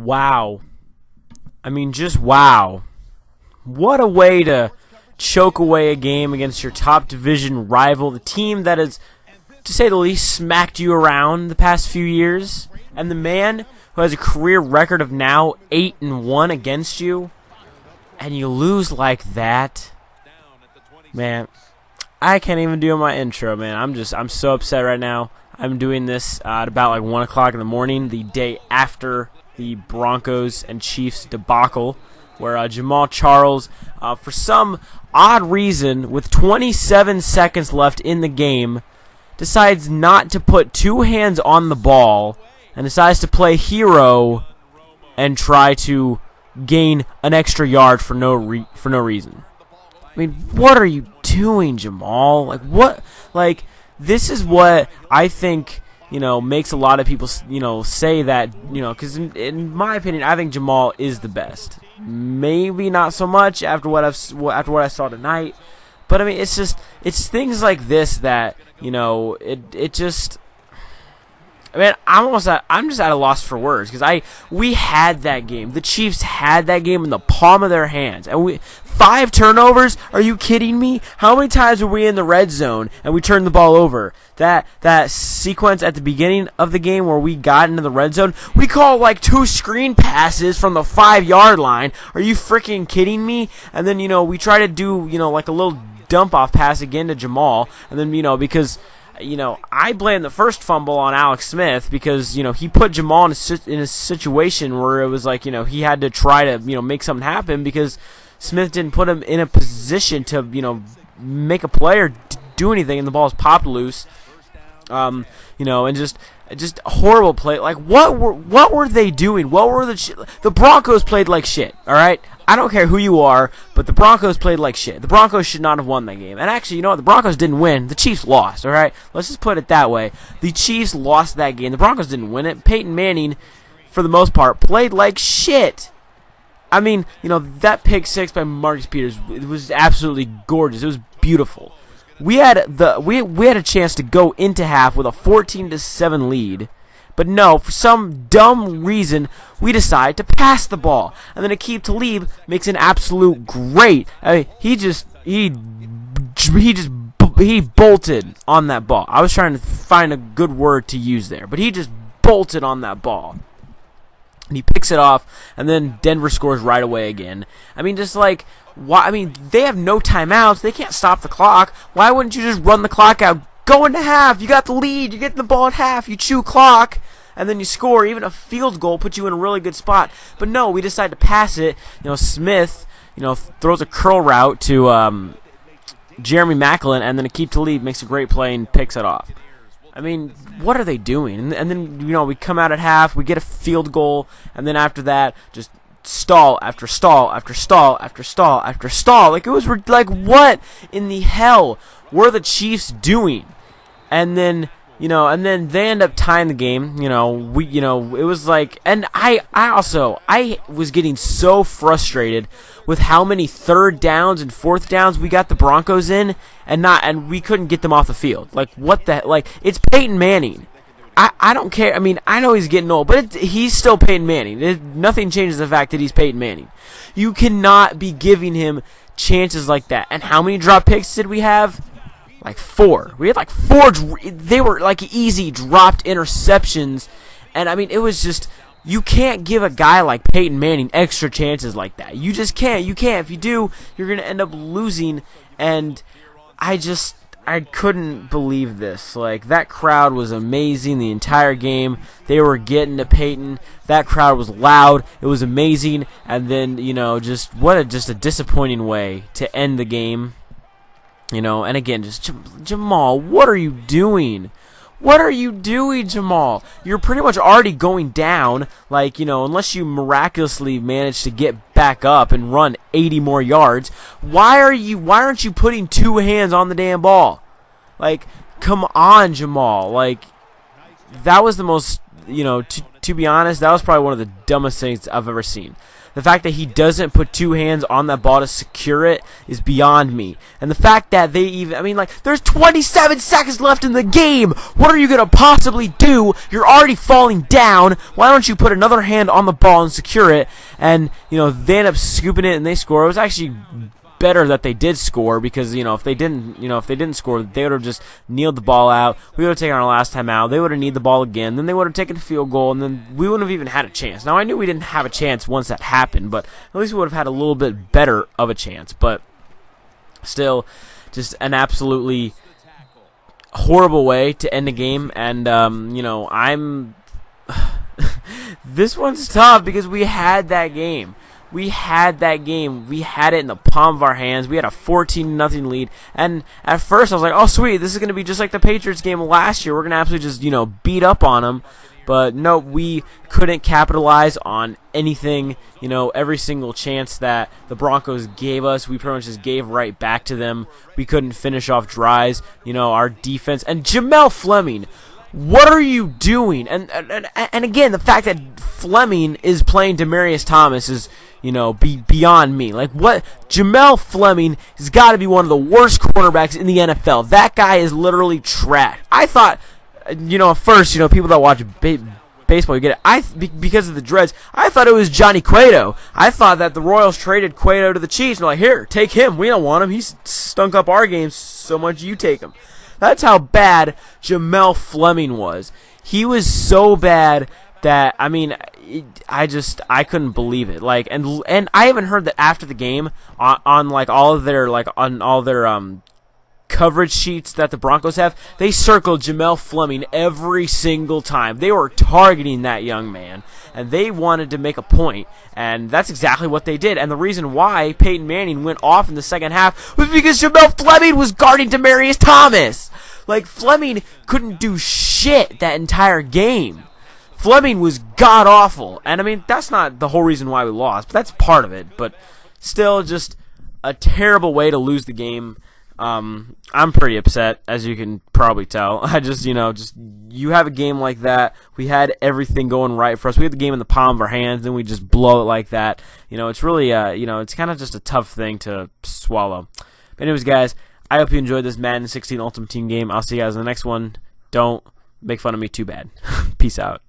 Wow. I mean, just wow. What a way to choke away a game against your top division rival, the team that has, to say the least, smacked you around the past few years, and the man who has a career record of now 8-1 against you, and you lose like that. Man, I can't even do my intro, man. I'm so upset right now. I'm doing this at about like 1 o'clock in the morning, the day after the Broncos and Chiefs debacle, where Jamaal Charles, for some odd reason, with 27 seconds left in the game, decides not to put two hands on the ball and decides to play hero and try to gain an extra yard for no reason. I mean, what are you doing, Jamaal? Like, what? Like, this is what I think, makes a lot of people, say that, because in my opinion, I think Jamaal is the best. Maybe not so much after what I saw tonight, but I mean, it's things like this that, it just. I mean, I'm just at a loss for words because we had that game. The Chiefs had that game in the palm of their hands, and 5 turnovers. Are you kidding me? How many times were we in the red zone and we turned the ball over? That sequence at the beginning of the game where we got into the red zone, we called like 2 screen passes from the 5-yard line. Are you freaking kidding me? And then we try to do like a little dump off pass again to Jamaal, and then because. I blame the first fumble on Alex Smith because, he put Jamaal in a situation where it was like, he had to try to, make something happen because Smith didn't put him in a position to, make a play or do anything, and the ball's popped loose. And just a horrible play. Like, what were they doing? What were the Broncos played like shit, all right? I don't care who you are, but the Broncos played like shit. The Broncos should not have won that game. And actually, you know what? The Broncos didn't win. The Chiefs lost, all right? Let's just put it that way. The Chiefs lost that game. The Broncos didn't win it. Peyton Manning, for the most part, played like shit. I mean, that pick six by Marcus Peters, it was absolutely gorgeous. It was beautiful. We had a chance to go into half with a 14-7 lead. But no, for some dumb reason, we decide to pass the ball. And then Aqib Talib makes an absolute great. I mean, he bolted on that ball. I was trying to find a good word to use there, but he just bolted on that ball. And he picks it off, and then Denver scores right away again. I mean, just like, why? I mean, they have no timeouts. They can't stop the clock. Why wouldn't you just run the clock out? Go into half. You got the lead. You're getting the ball at half. You chew clock, and then you score. Even a field goal puts you in a really good spot. But no, we decide to pass it. Smith, throws a curl route to Jeremy Maclin, and then Aqib Talib makes a great play and picks it off. I mean, what are they doing? And then, we come out at half. We get a field goal, and then after that, just stall after stall after stall after stall after stall. Like, it was like, what in the hell were the Chiefs doing? And then they end up tying the game. It was like, and I was getting so frustrated with how many 3rd downs and 4th downs we got the Broncos in, and we couldn't get them off the field. Like, what the, like, it's Peyton Manning. I don't care. I mean, I know he's getting old, but he's still Peyton Manning. Nothing changes the fact that he's Peyton Manning. You cannot be giving him chances like that. And how many drop picks did we have? Like 4. We had like 4. They were like easy dropped interceptions. And I mean, it was just, you can't give a guy like Peyton Manning extra chances like that. You just can't. You can't. If you do, you're going to end up losing. And I couldn't believe this. Like, that crowd was amazing the entire game. They were getting to Peyton. That crowd was loud. It was amazing. And then, just a disappointing way to end the game. And again, just Jamaal, what are you doing? What are you doing, Jamaal? You're pretty much already going down. Like, unless you miraculously manage to get back up and run 80 more yards, why aren't you putting 2 hands on the damn ball? Like, come on, Jamaal. Like, that was the most, to be honest, that was probably one of the dumbest things I've ever seen. The fact that he doesn't put two hands on that ball to secure it is beyond me. And the fact that they even, I mean, like, there's 27 seconds left in the game. What are you going to possibly do? You're already falling down. Why don't you put another hand on the ball and secure it? And, you know, they end up scooping it and they score. It was actually better that they did score, because if they didn't score, they would have just kneeled the ball out. We would have taken our last time out. They would have needed the ball again. Then they would have taken a field goal, and then we wouldn't have even had a chance. Now I knew we didn't have a chance once that happened, but at least we would have had a little bit better of a chance. But still, just an absolutely horrible way to end a game. And I'm this one's tough because we had that game. We had that game. We had it in the palm of our hands. We had a 14-0 lead. And at first I was like, oh, sweet, this is going to be just like the Patriots game last year. We're going to absolutely just, beat up on them. But no, we couldn't capitalize on anything. Every single chance that the Broncos gave us, we pretty much just gave right back to them. We couldn't finish off drives. Our defense. And Jamaal Fleming, what are you doing? And again, the fact that Fleming is playing Demaryius Thomas is, beyond me. Like, what? Jamaal Fleming has got to be one of the worst cornerbacks in the NFL. That guy is literally trash. I thought, at first, people that watch baseball, you get it. Because of the dreads, I thought it was Johnny Cueto. I thought that the Royals traded Cueto to the Chiefs. And they're like, here, take him. We don't want him. He's stunk up our games so much. You take him. That's how bad Jamaal Fleming was. He was so bad that, I mean, I couldn't believe it. Like, and I even heard that after the game on all their coverage sheets that the Broncos have, they circled Jamaal Fleming every single time. They were targeting that young man, and they wanted to make a point, and that's exactly what they did. And the reason why Peyton Manning went off in the second half was because Jamaal Fleming was guarding Demaryius Thomas. Like, Fleming couldn't do shit that entire game. Fleming was god-awful. And, I mean, that's not the whole reason why we lost, but that's part of it. But still, just a terrible way to lose the game. I'm pretty upset, as you can probably tell. I just, you have a game like that. We had everything going right for us. We had the game in the palm of our hands, then we just blow it like that. It's really, it's kind of just a tough thing to swallow. But anyways, guys, I hope you enjoyed this Madden 16 Ultimate Team game. I'll see you guys in the next one. Don't make fun of me too bad. Peace out.